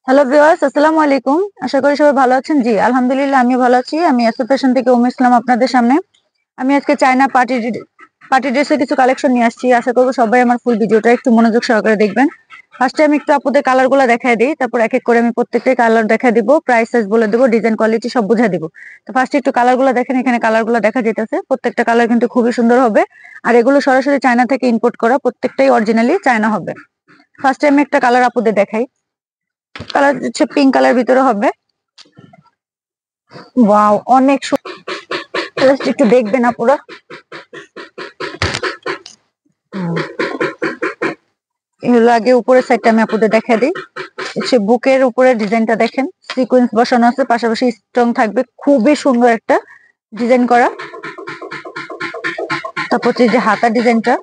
Hello viewers, আসসালামু আলাইকুম। আশা করি সবাই ভালো আছেন। জি আলহামদুলিল্লাহ, আমি ভালো আছি। আমি এসো ফ্যাশন থেকে ইসলাম আপনাদের সামনে। আমি আজকে চায়না পার্টি ড্রেসের কিছু কালেকশন নিয়ে আসছি। আশা করবো সবাই আমার ফুল ভিডিওটা একটু মনোযোগ সহকারে দেখবেন। ফার্স্টে আমি একটু আপুদের কালার গুলো দেখাই দিই, তারপর এক এক করে আমি প্রত্যেকটা কালার দেখা দিব, প্রাইস সাইজ বলে দেবো, ডিজাইন কোয়ালিটি সব বুঝা দিব। তো ফার্স্টে একটু কালার গুলো দেখেন। এখানে কালার গুলো দেখা যেতেছে, প্রত্যেকটা কালার কিন্তু খুবই সুন্দর হবে। আর এগুলো সরাসরি চায়না থেকে ইম্পোর্ট করা, প্রত্যেকটাই অরিজিনালি চায়না হবে। ফার্স্টে আমি একটা কালার আপুদের দেখাই। কালার হচ্ছে পিঙ্ক কালার ভিতরে হবে। ওয়াও, অনেক সুন্দর। একটু দেখবেন আপুরা। এগুলো আগে উপরের সাইডটা আমি আপনাদের দেখা দিই। হচ্ছে বুকের উপরে ডিজাইনটা দেখেন, সিকোয়েন্স বসানো আছে, পাশাপাশি স্ট্রং থাকবে, খুবই সুন্দর একটা ডিজাইন করা। তারপর হচ্ছে যে হাতা ডিজাইনটা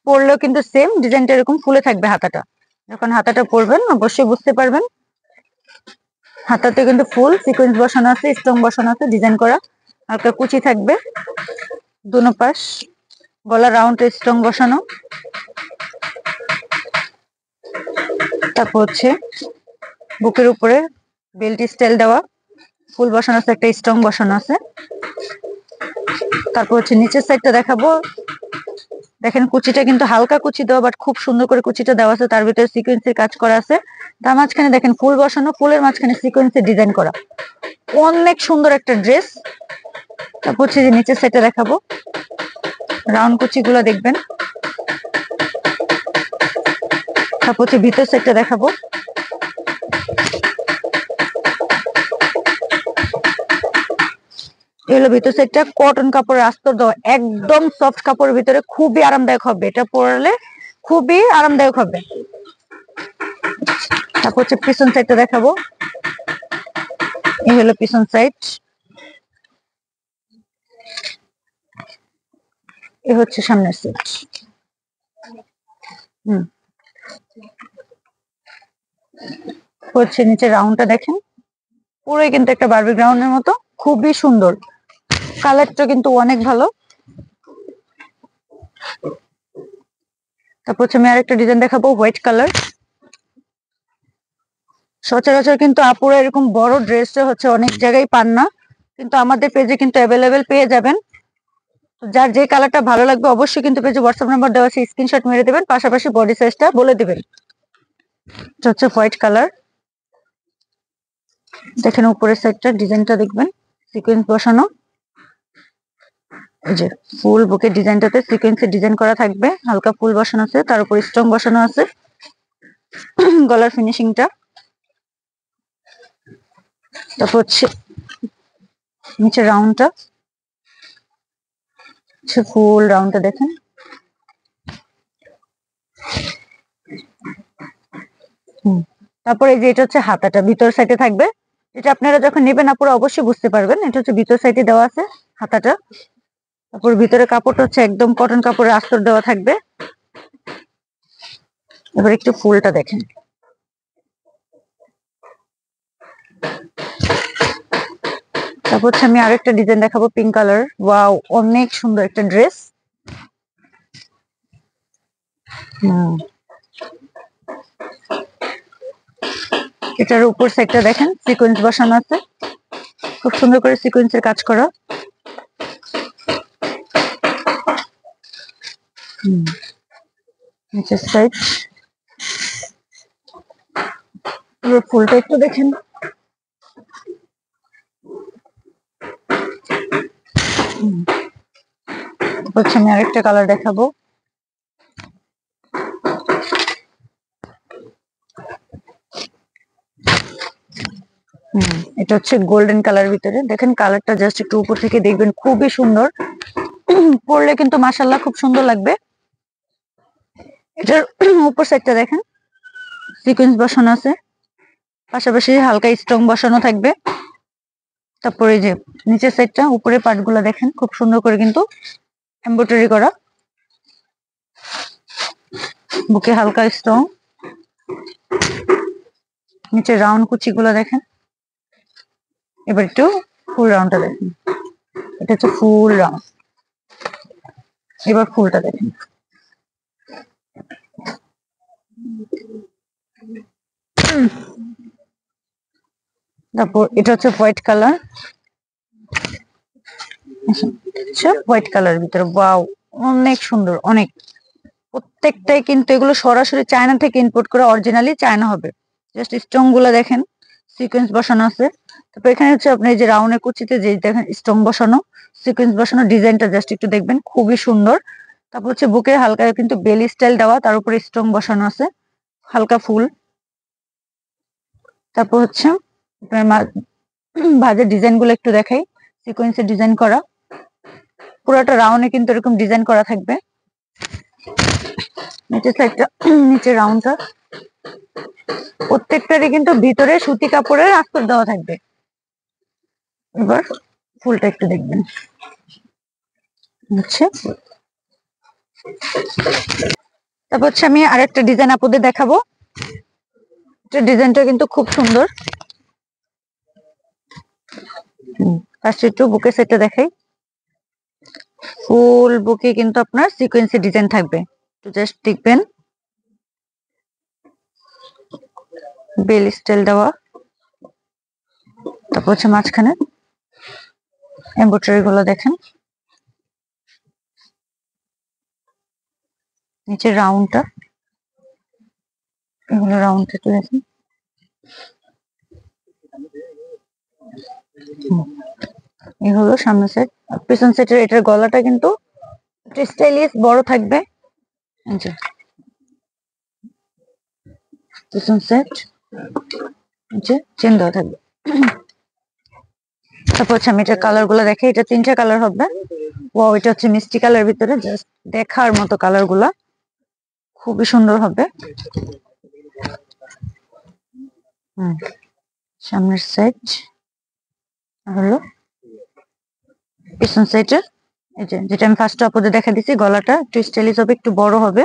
পরলেও কিন্তু সেম ডিজাইনটা এরকম ফুলে থাকবে হাতাটা। যখন হাতাটা পরবেন অবশ্যই বুঝতে পারবেন হাতাতে কিন্তু ফুল সিকোয়েন্স বসানো আছে, স্ট্রং বসানো আছে, ডিজাইন করা। হালকা কুচি থাকবে দুনো পাশ, গলা রাউন্ড স্ট্রং বসানো। তারপর হচ্ছে বুকের উপরে বেল্ট স্টাইল দেওয়া, ফুল বসানো আছে, একটা স্ট্রং বসানো আছে। তারপর হচ্ছে নিচের সাইডটা দেখাবো। দেখেন কুচিটা কিন্তু হালকা কুচি দেওয়া, বাট খুব সুন্দর করে কুচিটা দেওয়া আছে, তার ভিতরে সিকোয়েন্সের কাজ করা আছে। তার মাঝখানে দেখেন ফুল বসানো, ফুলের মাঝখানে সিকোয়েন্সের ডিজাইন করা, অনেক সুন্দর একটা ড্রেস। তারপর হচ্ছে যে নিচের সাইডটা দেখাবো, রাউন্ড কুচি গুলা দেখবেন। তারপর হচ্ছে ভিতর সাইডটা দেখাবো। এগুলো ভিতর সাইডটা কটন কাপড়ের আস্তর দেওয়া, একদম সফট কাপড়ের ভিতরে, খুবই আরামদায়ক হবে, এটা পরলে খুবই আরামদায়ক হবে। তারপর হচ্ছে পিছন সাইডটা দেখাবো। এই হলো পিছন সাইড, এ হচ্ছে সামনের সাইড। হচ্ছে নিচে রাউন্ডটা দেখেন, পুরোই কিন্তু একটা বারবি গ্রাউন্ডের মতো, খুবই সুন্দর। কালারটা কিন্তু অনেক ভালো। তারপর হচ্ছে আমি আরেকটা ডিজাইন দেখাবো, হোয়াইট কালার। সচরাচর কিন্তু আপুরা এরকম বড় ড্রেসটা হচ্ছে অনেক জায়গায় পান না, কিন্তু আমাদের পেজে কিন্তু অ্যাভেলেবেল পেয়ে যাবেন। যার যে কালারটা ভালো লাগবে অবশ্যই কিন্তু পেজে হোয়াটসঅ্যাপ নাম্বার দেওয়া আছে, স্ক্রিনশট মেরে দেবেন, পাশাপাশি বডি সাইজটা বলে দেবেন। এটা হচ্ছে হোয়াইট কালার। দেখেন উপরের সাইডটা ডিজাইনটা দেখবেন, সিকোয়েন্স বসানো। এই যে ফুল বুকের ডিজাইনটাতে সিকোয়েন্সের ডিজাইন করা থাকবে, হালকা ফুল বসানো আছে, তার উপর স্ট্রং বসানো আছে। গলার ফিনিশিংটা, তারপর হচ্ছে নিচে রাউন্ডটা, ফুল রাউন্ডটা দেখেন। তারপরে এই যে এটা হচ্ছে হাতাটা ভিতর সাইডে থাকবে, এটা আপনারা যখন নেবেন আপনারা অবশ্যই বুঝতে পারবেন। এটা হচ্ছে ভিতর সাইডে দেওয়া আছে হাতাটা। তারপর ভিতরে কাপড়টা হচ্ছে একদম কটন কাপড়ের আস্তর দেওয়া থাকবে। এবার একটু ফুলটা দেখেন। তারপর হচ্ছে আমি আরেকটা ডিজাইন দেখাবো, পিঙ্ক কালার। ওয়াও, অনেক সুন্দর একটা ড্রেস। এটার উপর সাইডটা দেখেন, সিকোয়েন্স বসানো আছে, খুব সুন্দর করে সিকোয়েন্সের কাজ করা। নিচের সাইড ফুলটা একটু দেখেন। হচ্ছে আমি আরেকটা কালার দেখাবো, এটা হচ্ছে গোল্ডেন কালার ভিতরে। দেখেন কালারটা জাস্ট একটু উপর থেকে দেখবেন, খুবই সুন্দর। পরলে কিন্তু মাশাআল্লাহ খুব সুন্দর লাগবে। এটার উপর সাইডটা দেখেন, সিকোয়েন্স বসানো আছে, পাশাপাশি হালকা স্ট্রং বসানো থাকবে। তারপরে যে নিচের সাইডটা, উপরে পার্ট গুলা দেখেন, খুব সুন্দর করে কিন্তু এমব্রয়ডারি করা, বুকে হালকা স্ট্রং। নিচে রাউন্ড কুচি গুলা দেখেন। এবার একটু ফুল রাউন্ডটা দেখেন, এটা হচ্ছে ফুল রাউন্ড। এবার ফুলটা দেখেন। তারপর এটা হচ্ছে হোয়াইট কালার, হোয়াইট কালার ভিতরে ওয়াও অনেক সুন্দর অনেক। প্রত্যেকটাই কিন্তু এগুলো সরাসরি চায়না থেকে ইম্পোর্ট করা, অরিজিনালি চায়না হবে। জাস্ট স্টোন গুলা দেখেন, সিকোয়েন্স বসানো আছে। তারপর এখানে হচ্ছে আপনি এই যে রাউন্ডের কুচিতে যে দেখেন স্টোন বসানো, সিকোয়েন্স বসানো, ডিজাইনটা জাস্ট একটু দেখবেন, খুবই সুন্দর। তারপর হচ্ছে বুকে হালকা কিন্তু বেলি স্টাইল দেওয়া, তার উপরে স্টোন বসানো আছে, হালকা ফুল। তারপর হচ্ছে আপনার ভাজের ডিজাইন গুলো একটু দেখাই, সিকোয়েন্সের ডিজাইন করা, পুরোটা রাউন্ডে কিন্তু এরকম ডিজাইন করা থাকবে। নিচের সাইডটা, নিচের রাউন্ডটা প্রত্যেকটারই কিন্তু ভিতরে সুতি কাপড়ের আস্তর দেওয়া থাকবে। এবার ফুলটা একটু দেখবেন, হচ্ছে তারপর হচ্ছে আমি আরেকটা ডিজাইন আপনাদের দেখাবো। ডিজাইনটা কিন্তু খুব সুন্দর। ফার্স্ট একটু বুকে সেটটা দেখাই, ফুল বুকে কিন্তু আপনার সিকোয়েন্সের ডিজাইন থাকবে, একটু জাস্ট দেখবেন, বেল স্টাইল দেওয়া। তারপর হচ্ছে মাঝখানে এমব্রয়ডারি গুলো দেখেন, নিচের রাউন্ডটা, এগুলো রাউন্ডটা একটু দেখেন। এই হলো সামনের সাইড। পিছন সাইডের এটার গলাটা কিন্তু স্টাইলিশ বড় থাকবে, পিছন সাইড নিচে চেন দেওয়া থাকবে। তারপর হচ্ছে আমি এটার কালার গুলো দেখি, এটা 3টা কালার হবে। ওয়াও, এটা হচ্ছে মিষ্টি কালার ভিতরে, জাস্ট দেখার মতো কালার গুলা, খুবই সুন্দর হবে। সামনের সাইড হলো, পিছন সাইডের এই যে যেটা আমি ফার্স্ট আপনাদের দেখা দিচ্ছি, গলাটা একটু স্টাইলিশ হবে, একটু বড় হবে।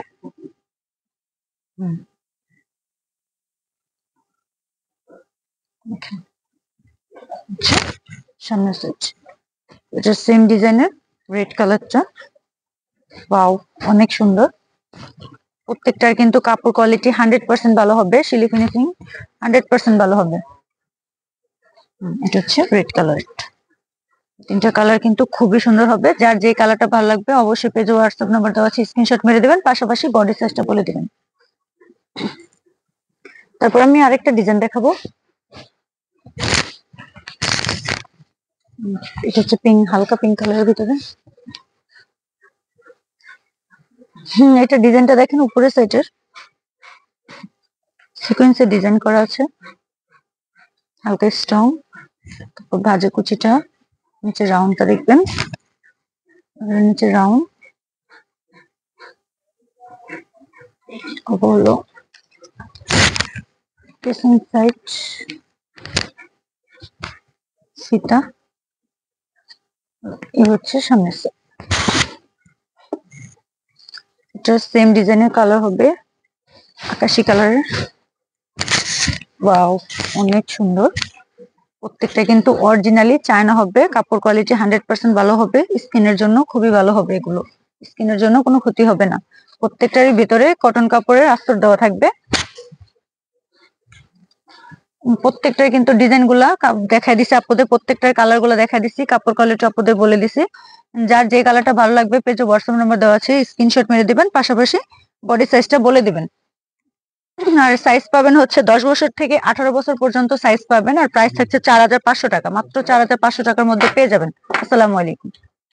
সামনের সাইড এটা সেম ডিজাইনের, রেড কালারটা, ওয়াও অনেক সুন্দর। প্রত্যেকটার কিন্তু কাপড় কোয়ালিটি 100% ভালো হবে, সিলি ফিনিশিং 100% ভালো হবে। এটা হচ্ছে রেড কালার। 3টা কালার কিন্তু খুবই সুন্দর হবে। যার যে কালারটা ভালো লাগবে অবশ্যই পেজে হোয়াটসঅ্যাপ নাম্বার দেওয়া আছে, স্ক্রিনশট মেরে দিবেন, পাশাপাশি বডি সাইজটা বলে দিবেন। তারপর আমি আরেকটা ডিজাইন দেখাবো, এটা হচ্ছে পিঙ্ক, হালকা পিঙ্ক কালারের ভিতরে। এটা ডিজাইনটা দেখেন, উপরে সাইডের সিকোয়েন্সের ডিজাইন করা আছে, হালকা স্টোন। তারপর ভাজে কুচিটা, নিচে রাউন্ডটা দেখবেন, নিচে রাউন্ড হলো, পিছন সাইড ফিতা, এই হচ্ছে সামনের সাইড। এটা সেম ডিজাইনের কালার হবে, আকাশি কালারের। ওয়াও অনেক সুন্দর। প্রত্যেকটা কিন্তু অরিজিনালি চায়না হবে, কাপড় কোয়ালিটি 100% ভালো হবে, স্কিনের জন্য খুবই ভালো হবে, এগুলো স্কিনের জন্য কোনো ক্ষতি হবে না। প্রত্যেকটারই ভিতরে কটন কাপড়ের আস্তর দেওয়া থাকবে। প্রত্যেকটার কিন্তু ডিজাইন গুলা দেখা দিছি আপনাদের, প্রত্যেকটার কালার গুলা দেখা দিছি, কাপড় কোয়ালিটি আপনাদের বলে দিছি। যার যে কালারটা ভালো লাগবে পেজে হোয়াটসঅ্যাপ নাম্বার দেওয়া আছে, স্ক্রিনশট মেরে দিবেন, পাশাপাশি বডি সাইজটা বলে দিবেন। আর সাইজ পাবেন হচ্ছে 10 বছর থেকে 18 বছর পর্যন্ত সাইজ পাবেন। আর প্রাইস থাকছে 4500 টাকা, মাত্র 4500 টাকার মধ্যে পেয়ে যাবেন। আসসালামু আলাইকুম।